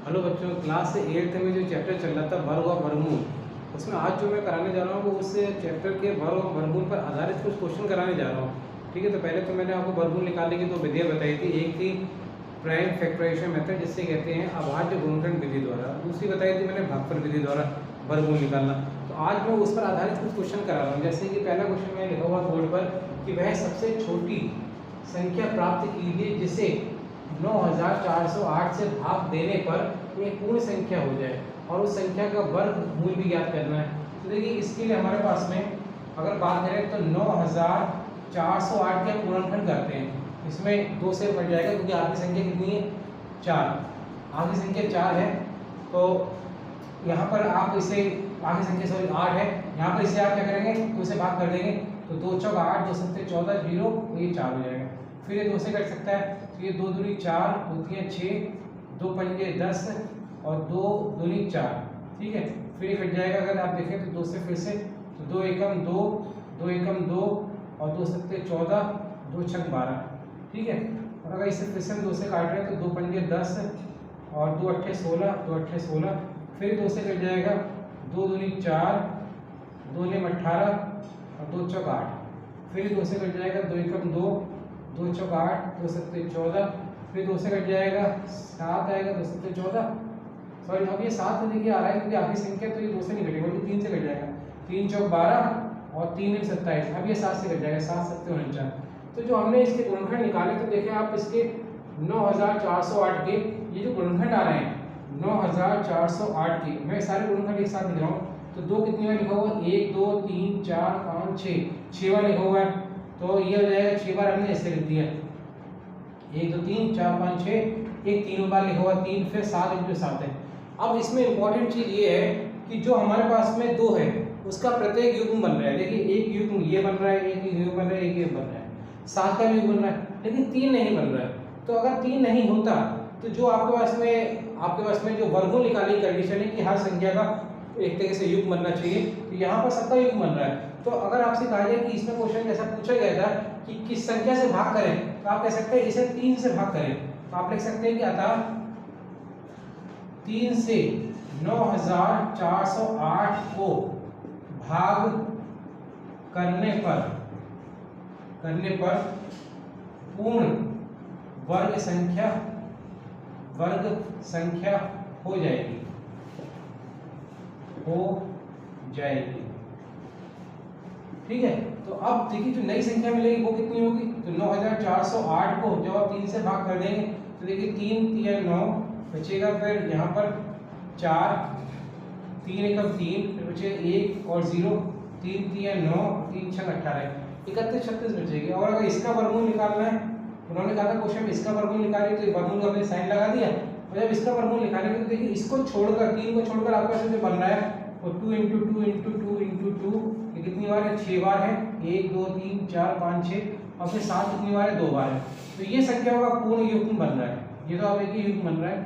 Hello बच्चों, class 8th में जो चैप्टर चल रहा था वर्ग और वर्गमूल, उसमें आज जो मैं कराने जा रहा हूँ वो उस चैप्टर के वर्ग और वर्गमूल पर आधारित कुछ क्वेश्चन कराने जा रहा हूँ। ठीक है, तो पहले तो मैंने आपको वर्गमूल निकालने की 2 विधियाँ बताई थी। एक थी प्राइम फैक्टराइजेशन मेथड, जिससे कहते हैं अभाज्य गुणनखंड विधि द्वारा। दूसरी बताई थी मैंने भागफल विधि द्वारा वर्गमूल निकालना। तो आज मैं उस पर आधारित कुछ क्वेश्चन करा रहा हूँ। जैसे कि पहला क्वेश्चन मैं लिखा हुआ बोर्ड पर कि वह सबसे छोटी संख्या प्राप्त कीजिए जिसे 9408 से भाग देने पर एक पूर्ण संख्या हो जाए और उस संख्या का वर्गमूल भी ज्ञात करना है। तो देखिए, इसके लिए हमारे पास में अगर बात करें तो 9408 के हम गुणनखंड करते हैं। इसमें 2 से बढ़ जाएगा क्योंकि आखिरी संख्या कितनी है, 4। आखिरी संख्या 4 है, तो यहाँ पर आप इसे आखिरी संख्या 8 है, यहाँ पर इसे आप क्या करेंगे, 2 से भाग कर देंगे तो 2 चौक 8, 2 सत्ते 14, 0, ये 4 हो जाएगा। फिर ये 2 से कट सकता है, तो ये 2 दूनी 4, 2 तियां 6, 2 पंजे 10 और 2 दूनी 4। ठीक है, फिर ये कट जाएगा। अगर आप देखें तो 2 से फिर से तो 2 एकम 2, 2 एकम 2 और 2 सत्ते 14, 2 छक 12। ठीक है, और अगर इसे फिर से हम 2 से काट रहे हैं तो 2 पंजे 10 और 2 अट्ठे 16, 2 अट्ठे 16। फिर 2 से कट जाएगा, 2 दूनी 4, 2 नेम 18 और 2 चौक 8। फिर 2 से कट जाएगा, 2 एकम 2, 2 चौक 8, 2 सत्ते 14। फिर 2 से कट जाएगा, 7 आएगा, 2 सत्ते 14। सॉरी, अब ये 7 देखिए आ रहा है क्योंकि आखिरी संख्या तो ये 2 से नहीं कटेगा बल्कि 3 से कट जाएगा। 3 चौक 12 और 3 नेम 27। अब ये 7 से कट जाएगा, 7 सत्ते 49। तो जो हमने इसके गुणनखंड निकाले तो देखें आप, इसके 9408 के ये जो गुणनखंड आ रहे हैं 9408 के, मैं सारे गुणनखंड एक साथ लिख रहा हूँ। तो 2 कितनी बार लिखा हुआ, 1 2 3 4 5 6, 6 बार लिखा हुआ है। तो ये हो जाएगा 6 बार हमने ऐसे लिख दिया, 1 2 3 4 5 6, एक 3 बार लिखा हुआ 3, फिर 7 × 7 है। अब इसमें इंपॉर्टेंट चीज ये है कि जो हमारे पास में 2 है उसका प्रत्येक युग्म बन रहा है। देखिए, एक युग्म ये बन रहा है, एक युग्म बन रहा है, एक युग्म बन रहा है, 7 का भी युग्म बन रहा है, लेकिन 3 नहीं बन रहा है। तो अगर 3 नहीं होता तो जो आपके पास में जो वर्गमूल निकालने की कंडीशन है कि हर संख्या का एक तरीके से युग्म बनना चाहिए, तो यहाँ पर सबका युग्म बन रहा है। तो अगर आपसे कहा जाए कि इसमें क्वेश्चन जैसा पूछा गया था कि किस संख्या से भाग करें, तो आप कह सकते हैं इसे 3 से भाग करें। तो आप लिख सकते हैं कि अतः 3 से 9408 को भाग करने पर पूर्ण वर्ग संख्या हो जाएगी। ठीक है, तो अब देखिए जो नई संख्या मिलेगी वो कितनी होगी, तो 9408 को जब आप 3 से भाग कर देंगे तो देखिए 3 तिया 9 बचेगा, फिर यहाँ पर 4, 3 एकम 3, फिर बचेगा 1 और 0, 3 तिया 9, 3 छक 18, 31 36 बचेगी। और अगर इसका वर्गमूल निकालना है, उन्होंने कहा था क्वेश्चन में इसका वर्गमूल निकालिए, तो वर्गमूल का हमने साइन लगा दिया। और जब इसका वर्गमूल निकालेंगे तो देखिए इसको छोड़कर, 3 को छोड़कर आपके पास जो बन रहा है वो 2 × 2 × 2 × 2, ये कितनी बार है, 6 बार है, 1 2 3 4 5 6, और फिर 7 कितनी बार है, 2 बार है। तो ये संख्या का पूर्ण युग्म बन रहा है, ये तो आप एक ही युग्म बन रहा है।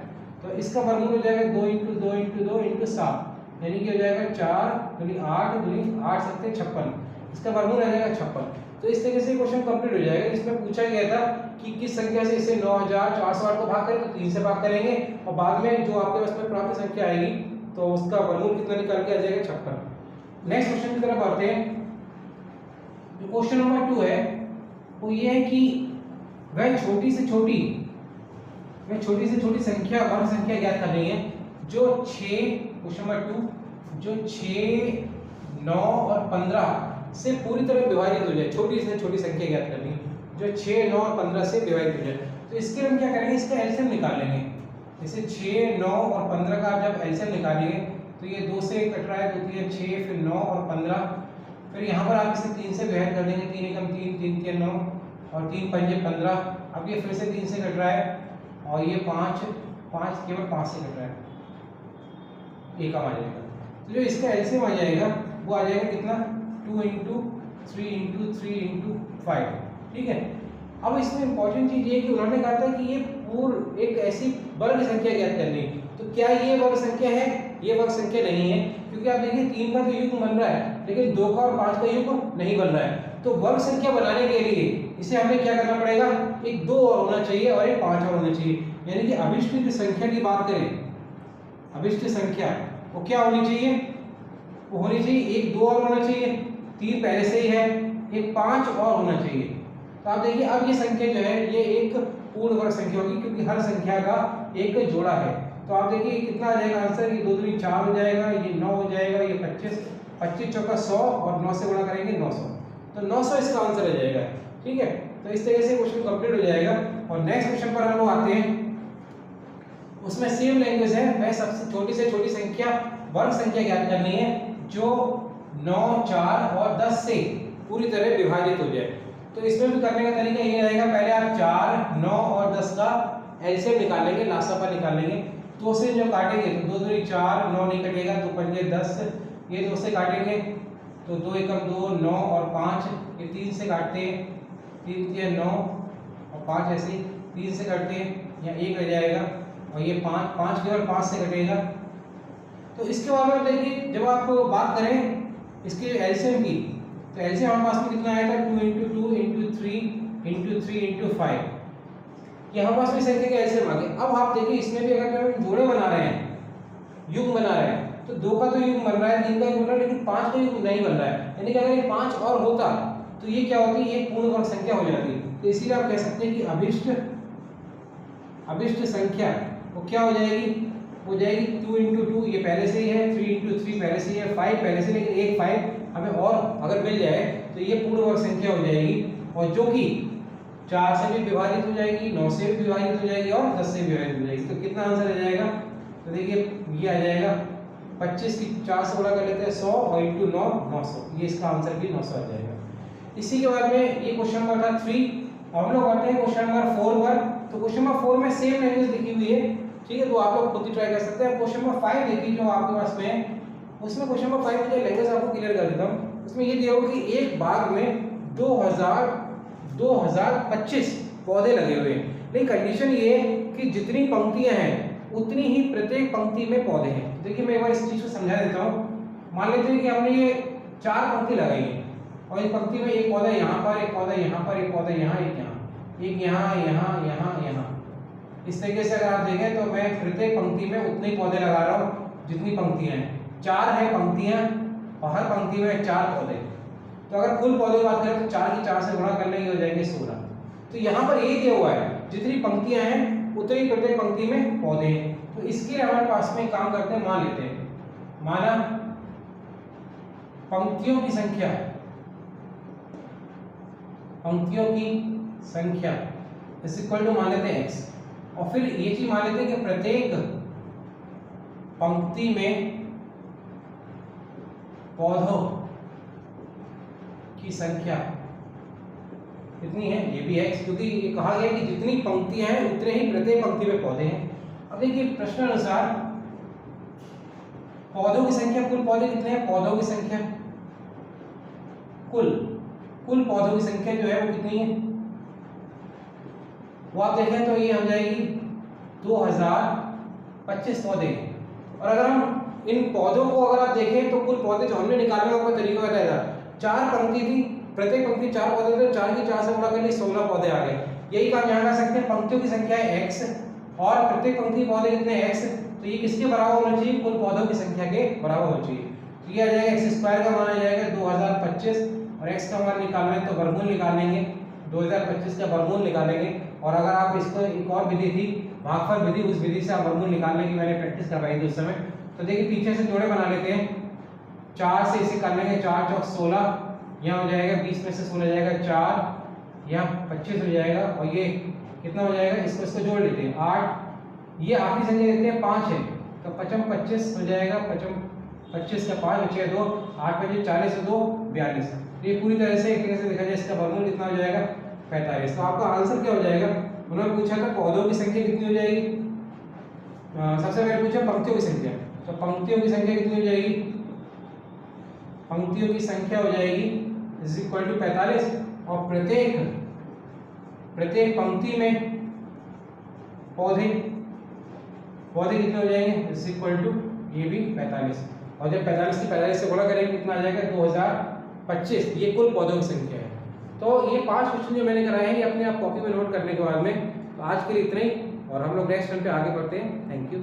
तो इसका वर्गमूल हो जाएगा 2 × 2 × 2 × 7, यानी कि हो जाएगा 4 दूनी 8 दूनी 8 सत्ते 56, इसका वर्गमूल आ जाएगा 56। तो इस तरीके से क्वेश्चन कंप्लीट हो जाएगा। इसमें पूछा गया था कि किस संख्या से इसे 9408 को भाग करें, तो 3 से भाग करेंगे और बाद में जो आपके पास में प्राप्त संख्या आएगी तो उसका वर्गमूल कितना निकल के आ जाएगा, 56। नेक्स्ट क्वेश्चन की तरफ आते हैं। जो क्वेश्चन नंबर 2 है वो ये है कि वह छोटी से छोटी संख्या वर्ग संख्या ज्ञात करनी है जो 6, क्वेश्चन नंबर 2, जो 6 9 और 15 से पूरी तरह विभाजित हो जाए। छोटी से छोटी संख्या ज्ञात करनी है जो 6 9 और 15 से विभाजित हो जाए। तो इसके लिए हम क्या करेंगे, इसका एलसीएम निकाल लेंगे। जैसे 6 9 और 15 का जब एलसीएम निकालेंगे तो ये 2 से कट रहा है, 2 3 6, फिर 9 और 15, फिर यहाँ पर आप इसे 3 से विभाजित कर देंगे, 3 एकम 3, 3 तिया 9 और 3 पंजे 15। अब ये फिर से 3 से कट रहा है और ये 5 केवल 5 से कट रहा है, एकम आ जाएगा। तो जो इसका एलसीएम आ जाएगा वो आ जाएगा कितना, 2 × 3 × 3 × 5। ठीक है, अब इसमें इंपॉर्टेंट चीज ये कि उन्होंने कहा था कि ये पूर्ण एक ऐसी वर्ग संख्या ज्ञात करनी है। तो क्या ये वर्ग संख्या है, ये वर्ग संख्या नहीं है, क्योंकि आप देखिए 3 का तो युग्म बन रहा है लेकिन 2 का और 5 का युग्म नहीं बन रहा है। तो वर्ग संख्या बनाने के लिए इसे हमें क्या करना पड़ेगा, एक 2 और होना चाहिए और एक 5 और होना चाहिए। यानी कि अभिष्ट संख्या की बात करें अभिष्ट संख्या वो क्या होनी चाहिए, वो होनी चाहिए 1 2 और होना चाहिए, 3 पहले से ही है, एक 5 और होना चाहिए। तो आप देखिए अब ये संख्या जो है ये एक पूर्ण वर्ग संख्या होगी क्योंकि हर संख्या का एक जोड़ा है। तो आप देखिए कितना आ जाएगा आंसर, ये 2 दूनी 4 हो जाएगा, ये 9 हो जाएगा, ये 25 25 चौका 100 और 9 से गुणा करेंगे 900, तो 900 इसका आंसर आ जाएगा। ठीक है, तो इस तरीके से क्वेश्चन कंप्लीट हो जाएगा। और नेक्स्ट क्वेश्चन पर हम लोग आते हैं, उसमें सेम लैंग्वेज है, मैं सबसे छोटी से छोटी संख्या वर्ग संख्या ज्ञात करनी है जो 9 4 और 10 से पूरी तरह विभाजित हो जाए। तो इसमें भी करने का तरीका ये रहेगा, पहले आप 4 9 और 10 का एलसीएम निकालेंगे, लासापा निकालेंगे, 2 से जो काटेंगे तो 2 दूनी 4, 9 नहीं कटेगा, 2 पंजे 10, ये 2 से काटेंगे तो 2 एकम 2, 9 और 5, ये 3 से काटते हैं, 3 3 9 और 5 ऐसे 3 से काटते हैं, यहाँ 1 रह जाएगा, और ये 5 5 केवल 5 से कटेगा। तो इसके बाद में देखिए जब आप बात करें इसके एलसीएम की, तो एलसीएम हमारे पास में कितना आया था, 2 × 2 × 3 × 3 × 5, ये हमारे पास में संख्या के एलसीएम आ गए। अब आप देखिए इसमें भी अगर हम जोड़े बना रहे हैं, युग्म बना रहे हैं, तो 2 का तो युग्म बन रहा है, 3 का युग्म बन रहा है, लेकिन 5 का युग्म नहीं बन रहा है। यानी कि अगर ये 5 और होता तो ये क्या होती, ये पूर्ण वर्ग संख्या हो जाती। तो इसीलिए आप कह सकते हैं कि अभिष्ट संख्या वो क्या हो जाएगी, हो जाएगी 2 × 2, ये पहले से ही है, 3 × 3 पहले से ही है, 5 पहले से, लेकिन एक 5 हमें और अगर मिल जाए तो ये पूर्ण वर्ग संख्या हो जाएगी, और जो कि 4 से भी विभाजित हो जाएगी, 9 से भी विभाजित हो जाएगी और 10 से भी विभाजित हो जाएगी। तो कितना आंसर आ जाएगा, तो देखिए ये आ जाएगा 25 की 4 से गुणा कर लेते हैं 100 और × 9 900, ये इसका आंसर भी 900 आ जाएगा। इसी के बाद में ये क्वेश्चन नंबर था 3। हम लोग आते हैं क्वेश्चन नंबर 4 पर। तो क्वेश्चन नंबर 4 में सेम लैंग्वेज लिखी हुई है, ठीक है, तो आप लोग खुद ही ट्राई कर सकते हैं। क्वेश्चन नंबर 5 देखिए जो आपके पास में है, उसमें क्वेश्चन नंबर 5 में जो लैंग्वेज आपको क्लियर कर देता हूं। उसमें ये दिया होगा कि एक बाग में 2025 पौधे लगे हुए हैं, लेकिन कंडीशन ये है कि जितनी पंक्तियां हैं उतनी ही प्रत्येक पंक्ति में पौधे हैं। देखिए मैं एक बार इस चीज को समझा देता हूं। मान लेते हैं कि हमने ये 4 पंक्ति लगाई है, और इस पंक्ति में एक पौधा यहाँ पर, एक पौधा यहाँ पर, एक पौधा यहाँ, एक यहाँ, एक यहाँ यहाँ यहाँ यहाँ। इस तरीके से अगर आप देखें तो मैं प्रत्येक पंक्ति में उतने ही पौधे लगा रहा हूँ जितनी पंक्तियां हैं। 4 है पंक्तियां और हर पंक्ति में 4 पौधे। तो अगर कुल पौधे की बात करें तो 4 की 4 से गुणा करने की हो जाएंगे 16। तो यहाँ पर ये दिया हुआ है जितनी पंक्तियां हैं उतनी प्रत्येक पंक्ति में पौधे हैं। तो इसके हमारे पास में काम करते हैं, मान लेते हैं, माना पंक्तियों की संख्या इज इक्वल टू मान लेते हैं x, और फिर ये चीज मान लेते हैं कि प्रत्येक पंक्ति में पौधों की संख्या कितनी है, ये भी x, क्योंकि ये कहा गया कि जितनी पंक्तियां हैं उतने ही प्रत्येक पंक्ति में पौधे हैं। अब देखिए प्रश्न अनुसार पौधों की संख्या, कुल पौधे कितने हैं, पौधों की संख्या कुल पौधों की संख्या जो है वो कितनी है, वो आप देखें तो ये हो जाएगी 2025 पौधे। और अगर हम इन पौधों को अगर आप देखें तो कुल पौधे जो हमने निकालने का तरीका बताया था, 4 पंक्ति थी, प्रत्येक पंक्ति 4 पौधे थे, 4 की 4 से गुणा करके 16 पौधे आ गए। यही काम यहाँ कर सकते हैं, पंक्तियों की संख्या है x और प्रत्येक पंक्ति पौधे कितने x, तो ये किसके बराबर होना चाहिए, कुल पौधों की संख्या के बराबर होना चाहिए। तो ये आ जाएगा x² का मान आ जाएगा 2025, और x का मान निकालना है तो वर्गमूल निकालेंगे, 2025 का वर्गमूल निकालेंगे। और अगर आप इसको एक और विधि थी भागफल विधि, उस विधि से आप वर्गमूल निकालने की मैंने प्रैक्टिस करवाई थी उस समय। तो देखिए पीछे से जोड़े बना लेते हैं, 4 से इसे कर लेंगे, 4 चौक 16, यहाँ हो जाएगा 20 में से 16 जाएगा 4, यहाँ 25 हो जाएगा, और ये कितना हो जाएगा, इसको जोड़ लेते हैं 8, ये आखिरी संख्या देते हैं 5 है, तो 55 25 हो जाएगा, 25 का 5 बचे 2, 8 5 40 2 42। ये पूरी तरह से एक तरह से देखा जाए इसका वर्गमूल कितना हो जाएगा 45। तो आपका आंसर क्या हो जाएगा, उन्होंने पूछा था पौधों की संख्या कितनी हो जाएगी, सबसे पहले पूछा पंक्तियों की संख्या, तो पंक्तियों की संख्या कितनी हो जाएगी, पंक्तियों की संख्या हो जाएगी इज इक्वल टू 45, और प्रत्येक पंक्ति में पौधे कितने हो जाएंगे इज इक्वल टू ये भी 45, और जब 45 की 45 से गुणा करेंगे कितना आ जाएगा 2025, ये कुल पौधों की संख्या है। तो ये 5 क्वेश्चन जो मैंने कराए हैं ये अपने आप कॉपी में नोट करने के बाद में। तो आज के लिए इतना ही, और हम लोग नेक्स्ट टाइम पे आगे बढ़ते हैं। Thank you.